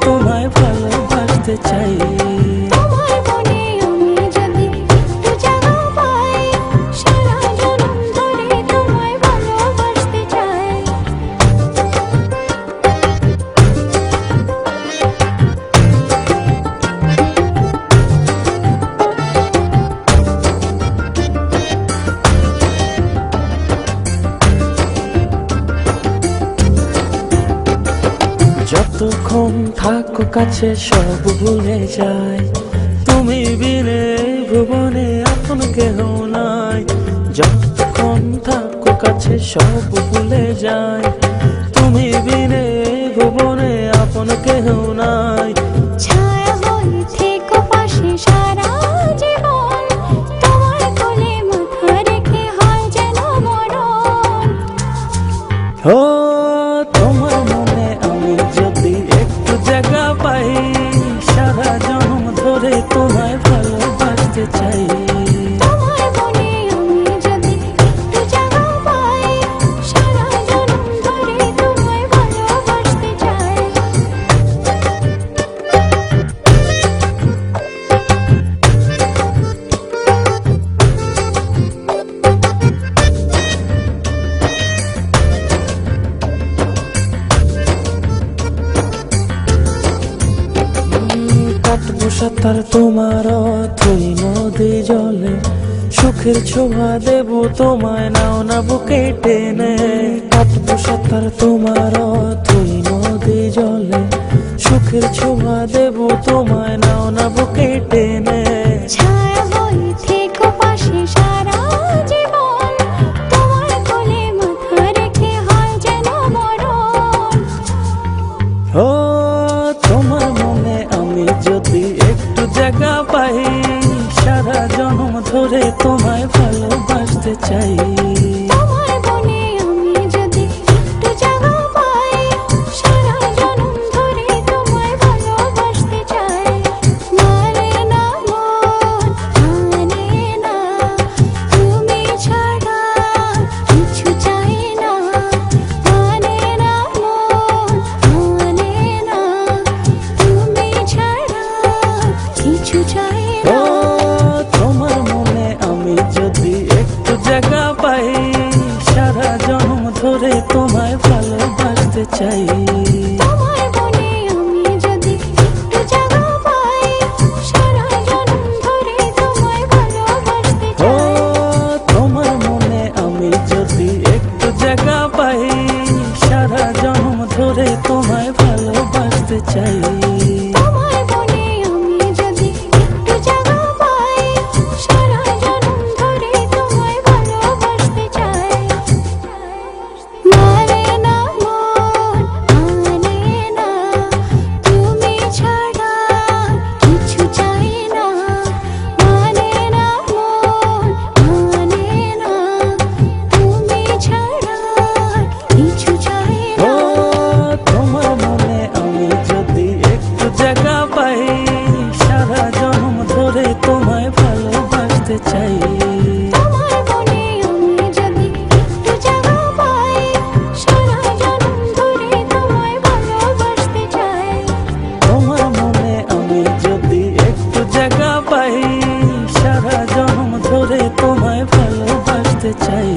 তোমায় ভালোবাসতে চাই। তোমার মনে আমি যদি একটু জায়গা পাই, সারা জনম ধরে তোমায় ভালোবাসতে চাই। যতক্ষণ থাকো কাছে সব ভুলে যায়, তুমি বিনে ভুবনে আপন কেহ নাই। যতক্ষণ থাকো কাছে সব ভুলে যায়, তুমি বিনে ভুবনে আপন কেহ নাই। ছায়া হয়ে থেকো পাশে সারা জীবন, তোমার কোলে মাথা রেখে হয় যেন মরণ। ও তোমার মনে আমি যদি একটু জায়গা পাই, সারা জনম ধরে তোমায় ভালোবাসতে চাই। তোমার মনে আমি যদি একটু জায়গা পাই, সারা জনম ধরে তোমায় ভালোবাসতে চাই। কাটবো সাঁতার তোমার অথই নদী জলে, সুখের ছোঁয়া দেবো তোমায় নাও না বুকে টেনে। কাটবো সাঁতার তোমার অথই নদী জলে, সুখের ছোঁয়া দেবো তোমায় নাও না বুকে টেনে। ছায়া হয়ে থেকো পাশে সারা জীবন, তোমার কোলে মাথা রেখে হয় যেন মরণ। ও তোমার মনে আমি যদি একটু জায়গা পাই, সারা জনম ধরে তোমায় ভালোবাসতে চাই। তোমার মনে আমি যদি একটু জায়গা পাই, সারা জনম ধরে তোমায় ভালোবাসতে চাই। মানে না মন, মানে না, তুমি ছাড়া কিছু চাই না। মানে না মন, মানে না, তুমি ছাড়া কিছু চাই ও না। তোমার মনে আমি যদি একটু জায়গা পাই, সারা জনম ধরে তোমায় ভালোবাসতে চাই। তোমার মনে আমি যদি একটু জায়গা পাই, সারা জনম ধরে তোমায় ভালোবাসতে ও চাই। তোমার মনে আমি যদি একটু জায়গা পাই, সারা জনম ধরে তোমায় ভালোবাসতে চাই। তোমার মনে আমি যদি একটু জায়গা পাই, সারা জনম ধরে তোমায় ভালোবাসতে চাই। মানে না মন, মানে না, তুমি ছাড়া কিছু চাই না। মানে না মন, মানে না, তুমি ছাড়া কিছু চাই ও না। তোমার মনে আমি যদি একটু জায়গা পাই, সারা জনম ধরে তোমায় ভালোবাসতে চাই। তোমার মনে আমি যদি একটু জায়গা পাই, সারা জনম ধরে তোমায় ভালোবাসতে চাই। তোমার মনে আমি যদি একটু জায়গা পাই, সারা জনম ধরে তোমায় ভালোবাসতে চাই।